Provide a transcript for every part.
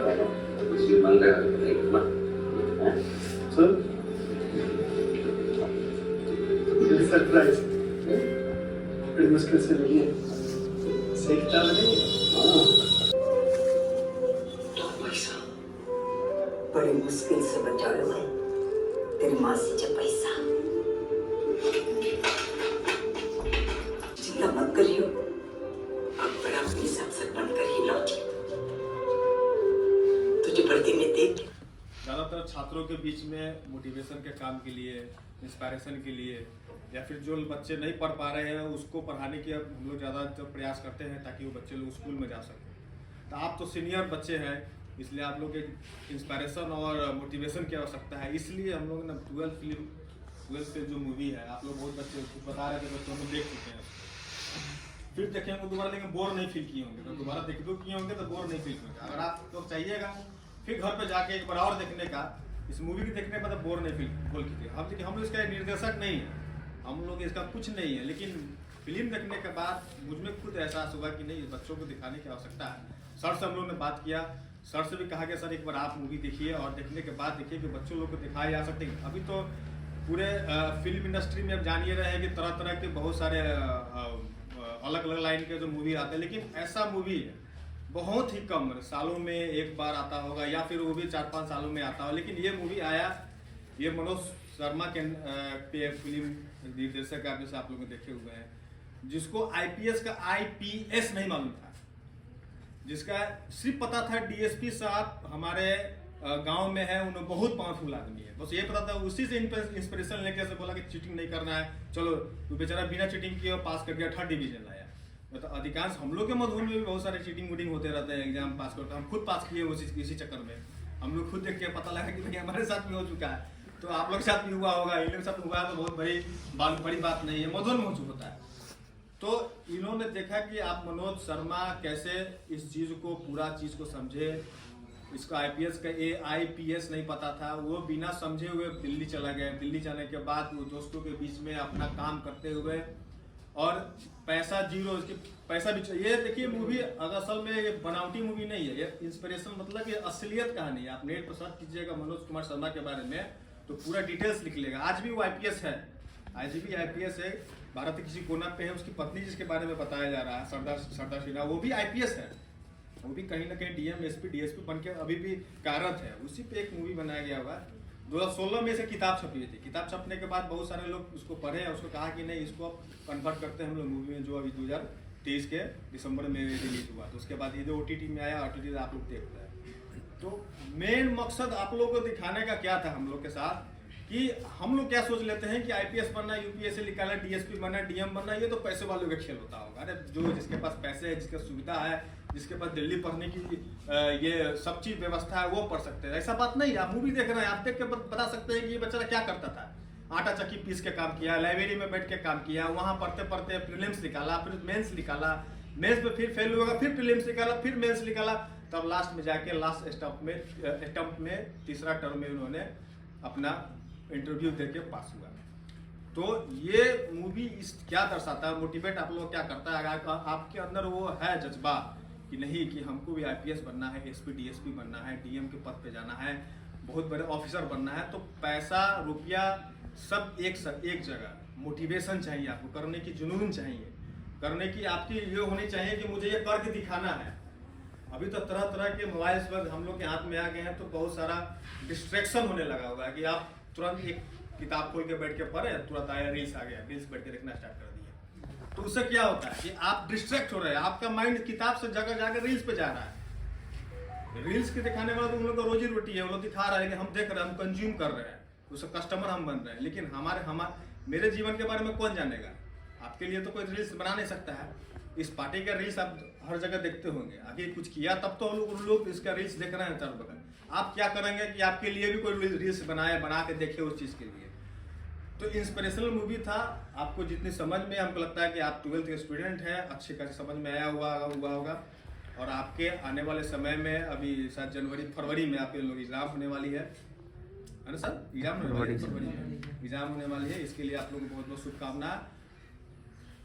Sir ये surprise बड़ी मुश्किल से नहीं है, सही किताब नहीं है। तो पैसा बड़ी मुश्किल से बचाया है तेरी मासी से पैसा। चिंता मत करियो, अब बड़ा अपनी संसद बनकर ही लौटी। तुझे वर्दी में देख ज़्यादातर छात्रों के बीच में मोटिवेशन के काम के लिए, इंस्पायरेशन के लिए, या फिर जो बच्चे नहीं पढ़ पा रहे हैं उसको पढ़ाने की अब हम लोग ज़्यादा प्रयास करते हैं ताकि वो बच्चे लोग स्कूल में जा सकें। तो आप तो सीनियर बच्चे हैं, इसलिए आप लोग के इंस्पायरेशन और मोटिवेशन की आवश्यकता है। इसलिए हम लोग ना 12th पे जो मूवी है, आप लोग बहुत बच्चे बता रहे थे, बच्चों को देख चुके हैं, फिर देखेंगे दोबारा, लेकिन बोर नहीं फील किए होंगे। तो दोबारा देख दो किए होंगे तो बोर नहीं फील होंगे। अगर आप लोग चाहिएगा फिर घर पे जाके एक बार और देखने का, इस मूवी के देखने पर तो बोर नहीं फील कीजिए। हम लोग इसका निर्देशक नहीं है, हम लोग इसका कुछ नहीं है, लेकिन फिल्म देखने के बाद मुझ में खुद एहसास हुआ कि नहीं, बच्चों को दिखाने की आवश्यकता है। सर से हम लोग ने बात किया, सर से भी कहा गया सर एक बार आप मूवी देखिए और देखने के बाद देखिए कि बच्चों लोग को दिखाए जा सकते हैं। अभी तो पूरे फिल्म इंडस्ट्री में अब जानिए रहे हैं कि तरह तरह के बहुत सारे अलग अलग लाइन के जो मूवी आते हैं, लेकिन ऐसा मूवी बहुत ही कम सालों में एक बार आता होगा, या फिर वो भी 4-5 सालों में आता हो। लेकिन ये मूवी आया, ये मनोज शर्मा के फिल्म निर्देशक आप जैसे आप लोग देखे हुए हैं, जिसको आईपीएस का आईपीएस नहीं मालूम था, जिसका सिर्फ पता था डीएसपी साहब हमारे गांव में है, उन्हें बहुत पावरफुल आदमी है, बस ये पता था। उसी से इंस्पिरेशन लेके से बोला कि चीटिंग नहीं करना है, चलो तो बेचारा बिना चीटिंग किए पास कर गया, 3rd डिवीजन लाया। तो अधिकांश हम लोग के मधुबन में भी बहुत सारे चीटिंग वूटिंग होते रहते हैं, एग्जाम पास करते हैं। हम खुद पास किए इसी चक्कर में, हम लोग खुद देख के पता लगा कि भाई हमारे साथ भी हो चुका है, तो आप लोग के साथ भी हुआ होगा, इन लोग के साथ हुआ है, तो बहुत बड़ी बात नहीं है, मधुबन में हो चुका होता है। तो इन्होंने देखा कि आप मनोज शर्मा कैसे इस चीज को, पूरा चीज को समझे। इसका आईपीएस का आईपीएस नहीं पता था, वो बिना समझे हुए दिल्ली चला गया। दिल्ली जाने के बाद वो दोस्तों के बीच में अपना काम करते हुए, और पैसा जीरो, इसकी पैसा भी चाहिए। देखिए मूवी असल में ये बनावटी मूवी नहीं है, ये इंस्पिरेशन मतलब ये असलियत कहानी है। आप नेट पर सर्च कीजिएगा मनोज कुमार शर्मा के बारे में तो पूरा डिटेल्स लिख लेगा। आज भी वो आईपीएस है, आज भी आईपीएस है, भारत के किसी कोना पे है। उसकी पत्नी जिसके बारे में बताया जा रहा है, सरदार सिन्हा, वो भी आईपीएस है, वो भी कहीं ना कहीं डीएम एसपी डीएसपी बन के अभी भी कार्यरत है। उसी पे एक मूवी बनाया गया हुआ है। 2016 में से किताब छपी थी, किताब छपने के बाद बहुत सारे लोग उसको पढ़े और उसको कहा कि नहीं, इसको अब कन्वर्ट करते हैं हम लोग मूवी में, जो अभी 2023 के दिसंबर में रिलीज हुआ। तो उसके बाद ये जो ओटीटी में आया, ओटीटी आप लोग देख रहे हैं। तो मेन मकसद आप लोगों को दिखाने का क्या था हम लोग के साथ, कि हम लोग क्या सोच लेते हैं कि आईपीएस बनना, यूपीएससी निकालना, डीएसपी बनना, डीएम बनना, ये तो पैसे वालों का खेल होता होगा। अरे जो जिसके पास पैसे है, जिसका सुविधा है, जिसके पास दिल्ली पढ़ने की ये सब चीज व्यवस्था है, वो पढ़ सकते हैं। ऐसा बात नहीं है। आप मूवी देख रहे हैं, आप देख के बता सकते हैं कि ये बेचारा क्या करता था। आटा चक्की पीस के काम किया, लाइब्रेरी में बैठ के काम किया, वहां पढ़ते पढ़ते प्रीलिम्स निकाला, फिर मेंस निकाला, मेंस में फिर फेल हुआ, फिर प्रीलिम्स निकाला, फिर मेंस निकाला, तब लास्ट में जाके लास्ट स्टॉप में 3रा टर्म में उन्होंने अपना इंटरव्यू देके पास हुआ। तो ये मूवी क्या दर्शाता है, मोटिवेट आप लोग क्या करता है, आपके अंदर वो है जज्बा कि नहीं, कि हमको भी आईपीएस बनना है, एसपी डीएसपी बनना है, डीएम के पद पे जाना है, बहुत बड़े ऑफिसर बनना है, तो पैसा रुपया सब एक जगह। मोटिवेशन चाहिए आपको, करने की जुनून चाहिए, करने की आपकी ये होनी चाहिए कि मुझे ये करके दिखाना है। अभी तो तरह तरह के मोबाइल्स पर हम लोग के हाथ में आ गए हैं, तो बहुत सारा डिस्ट्रैक्शन होने लगा हुआ है कि आप तुरंत एक किताब खोल के बैठ के पढ़े, तुरंत आया रील्स आ गया, रील्स बैठ के देखना स्टार्ट कर दिया। तो उससे क्या होता है कि आप डिस्ट्रैक्ट हो रहे हैं, आपका माइंड किताब से जगह जाकर रील्स पे जा रहा है। रील्स के दिखाने वाला तो उन लोग का रोजी रोटी है, वो लोग दिखा रहा है कि हम देख रहे हैं, हम कंज्यूम कर रहे हैं, उसका कस्टमर हम बन रहे हैं। लेकिन मेरे जीवन के बारे में कौन जानेगा? आपके लिए तो कोई रील्स बना नहीं सकता है। इस पार्टी का रील्स आप हर जगह देखते होंगे, आगे कुछ किया तब तो उन लोग इसका रील्स देख रहे हैं चारों बगल। आप क्या करेंगे कि आपके लिए भी कोई रील्स बना के देखे उस चीज के लिए। तो इंस्पिरेशनल मूवी था। आपको जितनी समझ में, हमको लगता है कि आप 12th के स्टूडेंट हैं, अच्छे खासे समझ में आया हुआ होगा। और आपके आने वाले समय में, अभी शायद जनवरी फरवरी में आपके लोग एग्जाम होने वाली है ना सर? एग्जाम होने वाली है, फरवरी में एग्जाम होने वाली है। इसके लिए आप लोगों को बहुत बहुत शुभकामनाएं।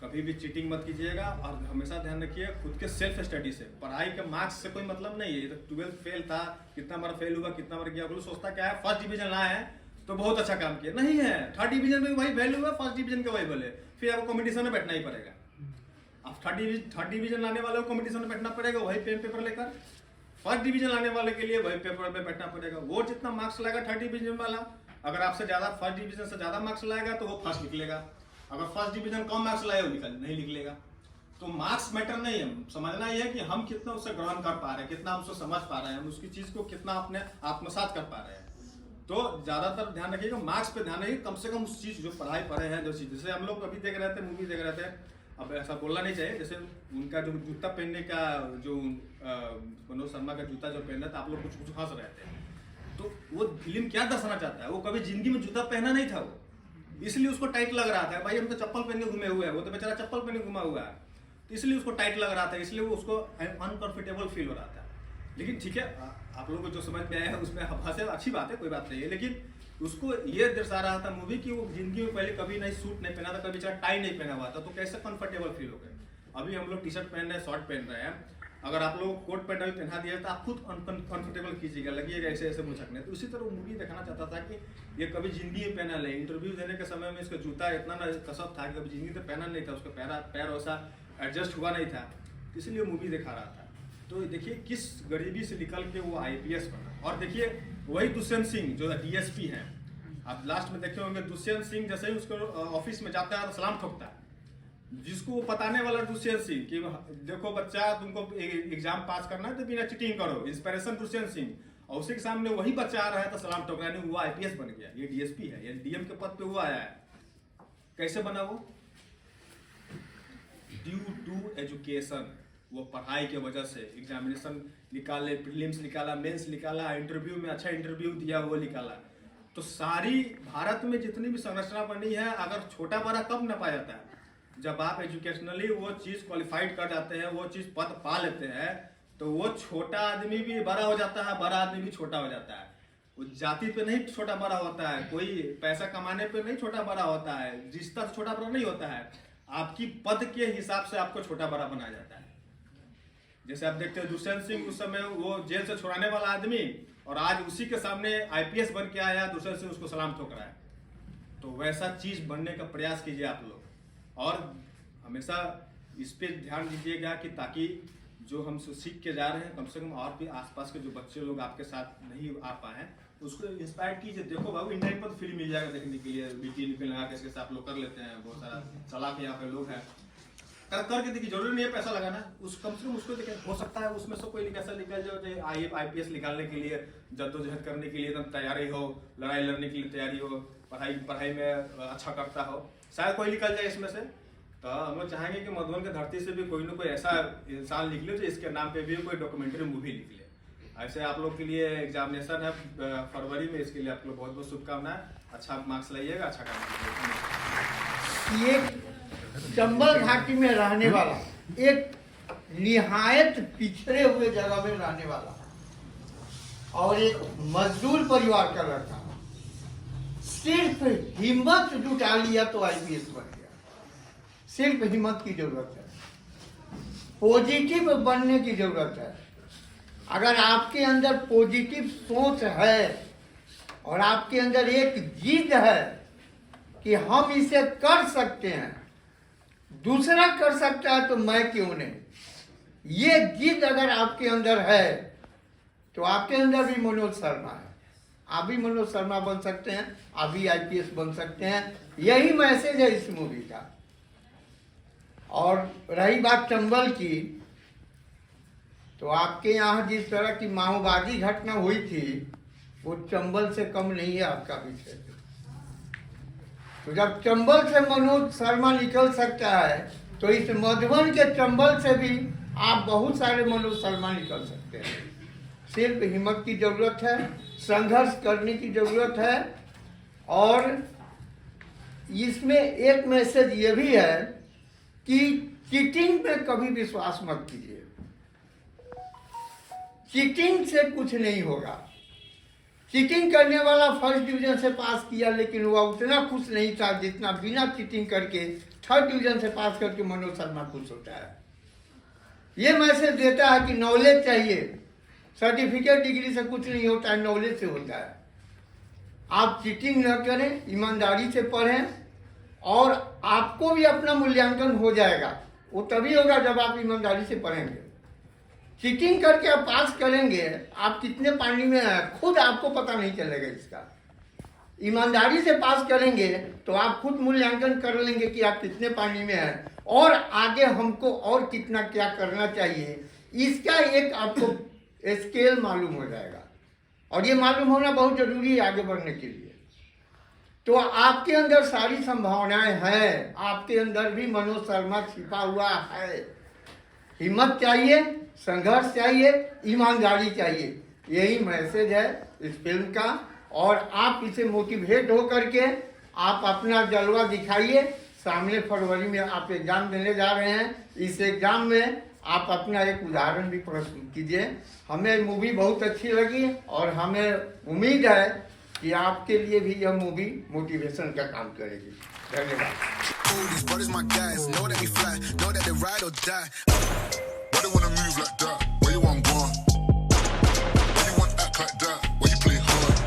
कभी भी चीटिंग मत कीजिएगा और हमेशा ध्यान रखिए खुद के सेल्फ स्टडी से। पढ़ाई के मार्क्स से कोई मतलब नहीं है। ये तो 12th फेल था, कितना बार फेल हुआ, कितना बार किया, सोचता क्या है फर्स्ट डिवीजन लाए हैं तो बहुत अच्छा काम किया, नहीं है। थर्ड डिवीजन में वही वैल्यू हुआ, फर्स्ट डिवीजन का वही बोले, फिर आपको कॉम्पिटिशन में बैठना ही पड़ेगा। अब थर्ड डिवीजन लाने वाले को कॉम्पिटिशन में बैठना पड़ेगा, वही पेन पेपर लेकर। फर्स्ट डिवीजन लाने वाले के लिए वही पेपर में बैठना पड़ेगा। वो जितना मार्क्स लाएगा थर्ड डिवीजन वाला, अगर आपसे ज्यादा फर्स्ट डिवीजन से ज्यादा मार्क्स लाएगा तो वो फर्स्ट निकलेगा। अगर फर्स्ट डिवीजन कम मार्क्स लाए वो नहीं निकलेगा। तो मार्क्स मैटर नहीं है, समझना यह है कि हम कितना उससे ग्रहण कर पा रहे हैं, कितना हम उसको समझ पा रहे हैं, हम उसकी चीज को कितना अपने आत्मसात कर पा रहे हैं। तो ज्यादातर ध्यान रखिएगा मार्क्स पे ध्यान रखिए, कम से कम उस चीज जो पढ़ाई पढ़े हैं, जो चीज जैसे हम लोग अभी देख रहे थे, मूवी देख रहे थे, अब ऐसा बोलना नहीं चाहिए, जैसे उनका जो जूता पहनने का जो मनोज शर्मा का जूता जो पहना था, आप लोग कुछ कुछ हंस रहे थे। तो वो फिल्म क्या दर्शाना चाहता है, वो कभी जिंदगी में जूता पहना नहीं था, वो इसलिए उसको टाइट लग रहा था। भाई हम तो चप्पल पहन के घूमे हुए हैं, वो तो बेचारा चप्पल पहन के घुमा हुआ है, तो इसलिए उसको टाइट लग रहा था, इसलिए वो उसको अनकंफर्टेबल फील हो रहा था। लेकिन ठीक है, आप लोगों को जो समझ में आया है उसमें हंसे, अच्छी बात है, कोई बात नहीं है। लेकिन उसको ये दर्शा रहा था मूवी कि वो जिंदगी में पहले कभी नहीं सूट नहीं पहना था, कभी बेचारा टाई नहीं पहना हुआ था, तो कैसे कंफर्टेबल फील हो गए। अभी हम लोग टी शर्ट पहन रहे हैं, शॉर्ट पहन रहे हैं, अगर आप लोग कोट पैंट भी पहना दिया तो आप खुद कंफर्टेबल कीजिएगा, लगिएगा ऐसे ऐसे मुझकने। तो उसी तरह मूवी दिखाना चाहता था कि ये कभी जिंदगी में पहना ले। इंटरव्यू देने के समय में इसका जूता इतना कसब था कि कभी जिंदगी में पहना नहीं था, उसका पैर वैसा एडजस्ट हुआ नहीं था, इसलिए मूवी दिखा रहा था। तो देखिए किस गरीबी से निकल के वो IPS बना। और देखिए वही दुष्यंत सिंह जो DSP हैं, आप लास्ट में देखे होंगे, दुष्यंत सिंह जैसे ही उसको ऑफिस में जाता है तो सलाम ठोकता है, जिसको बताने वाला दुष्यंत सिंह कि देखो बच्चा तुमको एग्जाम पास करना है तो बिना चीटिंग करो, इंस्पिरेशन दुष्यंत सिंह। और उसी के सामने वही बच्चा आ रहा है तो सलाम ठोक रहा है, वो IPS बन गया। ये DSP है, ये DM के पद पे वो आया है। कैसे बना वो? ड्यू टू एजुकेशन, वो पढ़ाई के वजह से एग्जामिनेशन निकाले, प्रीलिम्स निकाला, मेंस निकाला, इंटरव्यू में अच्छा इंटरव्यू दिया, वो निकाला। तो सारी भारत में जितनी भी संरचना बनी है, अगर छोटा बड़ा कब नपा जाता है, जब आप एजुकेशनली वो चीज क्वालिफाइड कर जाते हैं, वो चीज पद पा लेते हैं, तो वो छोटा आदमी भी बड़ा हो जाता है, बड़ा आदमी भी छोटा हो जाता है। वो जाति पे नहीं छोटा बड़ा होता है, कोई पैसा कमाने पे नहीं छोटा बड़ा होता है, रिश्ता छोटा बड़ा नहीं होता है, आपकी पद के हिसाब से आपको छोटा बड़ा बनाया जाता है। जैसे आप देखते हैं दुष्यंत सिंह उस समय वो जेल से छुड़ाने वाला आदमी, और आज उसी के सामने IPS बन के आया, दुष्यंत सिंह उसको सलाम ठोक रहा है। तो वैसा चीज बनने का प्रयास कीजिए आप लोग, और हमेशा इस पे ध्यान दीजिएगा कि ताकि जो हम सीख के जा रहे हैं, कम से कम और भी आसपास के जो बच्चे लोग आपके साथ नहीं आ पाए उसको इंस्पायर कीजिए। देखो बाबू, इंडिया पर फिल्म मिल जाएगा देखने के लिए, BTN पे लगा के इसके आप लोग कर लेते हैं, बहुत सारा चालाक यहाँ पे लोग हैं, करके देखिए, जरूरी नहीं है पैसा लगाना, उस कम से कम उसको देखें, हो सकता है उसमें से कोई ऐसा निकल जाए IPS निकालने के लिए जद्दोजहद करने के लिए एकदम तैयारी हो, लड़ाई लड़ने के लिए तैयारी हो, पढ़ाई में अच्छा करता हो, शायद कोई निकल जाए इसमें से। तो हम लोग चाहेंगे कि मधुबन की धरती से भी कोई ना कोई ऐसा इंसान निकले जो इसके नाम पे भी कोई डॉक्यूमेंट्री मूवी निकले। ऐसे आप लोग के लिए एग्जामिनेशन है फरवरी में, इसके लिए आप लोग बहुत बहुत शुभकामनाएं, अच्छा मार्क्स लाइएगा, अच्छा काम कीजिएगा। ये चंबल घाटी में रहने वाला एक निहायत पिछड़े हुए जगह में रहने वाला और एक मजदूर परिवार का लड़का, सिर्फ हिम्मत जुटा लिया तो IPS बन गया। सिर्फ हिम्मत की जरूरत है, पॉजिटिव बनने की जरूरत है। अगर आपके अंदर पॉजिटिव सोच है और आपके अंदर एक जिद है कि हम इसे कर सकते हैं, दूसरा कर सकता है तो मैं क्यों नहीं, ये जिद अगर आपके अंदर है तो आपके अंदर भी मनोज शर्मा है, आप भी मनोज शर्मा बन सकते हैं, आप भी IPS बन सकते हैं। यही मैसेज है इस मूवी का। और रही बात चंबल की, तो आपके यहाँ जिस तरह की माओवादी घटना हुई थी वो चंबल से कम नहीं है आपका विषय। तो जब चंबल से मनोज शर्मा निकल सकता है तो इस मधुबन के चंबल से भी आप बहुत सारे मनोज शर्मा निकल सकते हैं। सिर्फ हिम्मत की जरूरत है, संघर्ष करने की जरूरत है। और इसमें एक मैसेज ये भी है कि चीटिंग पे कभी विश्वास मत कीजिए। चीटिंग से कुछ नहीं होगा। चीटिंग करने वाला फर्स्ट डिवीजन से पास किया, लेकिन वह उतना खुश नहीं था जितना बिना चीटिंग करके 3rd डिवीजन से पास करके मनोज शर्मा खुश होता है। ये मैसेज देता है कि नॉलेज चाहिए, सर्टिफिकेट डिग्री से कुछ नहीं होता है, नॉलेज से होता है। आप चीटिंग न करें, ईमानदारी से पढ़ें और आपको भी अपना मूल्यांकन हो जाएगा। वो तभी होगा जब आप ईमानदारी से पढ़ेंगे। चीटिंग करके आप पास करेंगे, आप कितने पानी में हैं खुद आपको पता नहीं चलेगा इसका। ईमानदारी से पास करेंगे तो आप खुद मूल्यांकन कर लेंगे कि आप कितने पानी में हैं और आगे हमको और कितना क्या करना चाहिए, इसका एक आपको स्केल मालूम हो जाएगा। और ये मालूम होना बहुत जरूरी है आगे बढ़ने के लिए। तो आपके अंदर सारी संभावनाएं हैं, आपके अंदर भी मनोज शर्मा छिपा हुआ है। हिम्मत चाहिए, संघर्ष चाहिए, ईमानदारी चाहिए, यही मैसेज है इस फिल्म का। और आप इसे मोटिवेट हो करके आप अपना जलवा दिखाइए। सामने फरवरी में आप एग्जाम देने जा रहे हैं, इस एग्जाम में आप अपना एक उदाहरण भी प्रस्तुत कीजिए। हमें मूवी बहुत अच्छी लगी और हमें उम्मीद है कि आपके लिए भी यह मूवी मोटिवेशन का काम करेगी। धन्यवाद।